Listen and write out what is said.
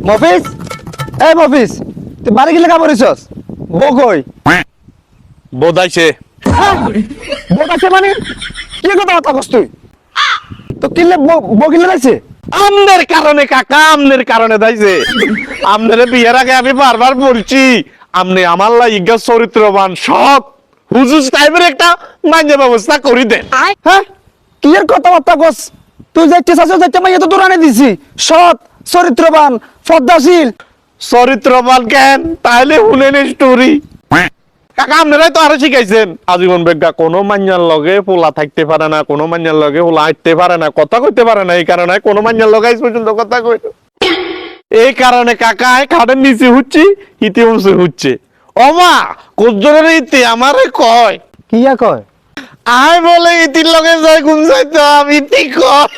মফিজ, এই মফিজ, তুই বাড়ি গেলে কাপড়িছস? বউ কই? বোধাইছে। বউ আছে মানে কি কথা কস তুই? তো কিনলে বউ কিনলে যাইছে? আমনের কারণে কাকা, আমনের কারণে দাইছে। আমনের বিয়ের আগে আমি বারবার বলছি, আমনে আমার লাইগা চরিত্রবান সৎ হুজুজ টাইপের একটা মাইনে ব্যবস্থা করে দেন। হ্যাঁ, কি এর কথাবার্তা কস? তুই যাইতে চাচ্ছ, যাইতে মাইয়া তো দূরানে দিছি। সৎ, চরিত্রবান, পদ্মাশীল। চরিত্রবান কেন তাহলে শুনেন স্টোরি। কাকা আপনারাই তো আরো শিখাইছেন আজীবন বেগা কোনো মাঞ্জার লগে পোলা থাকতে পারে না, কোনো মাঞ্জার লগে পোলা হাঁটতে পারে না, কথা কইতে পারে না। এই কারণে কোনো মাঞ্জার লগে আজ পর্যন্ত কথা কই। এই কারণে কাকা খাটের নিচে হচ্ছে, ইতিহাসে হচ্ছে। ওমা কোজনের ইতি আমারে কয়, কি কয়? আয় বলে ইতির লগে যাই গুন যাইতাম, ইতি কয়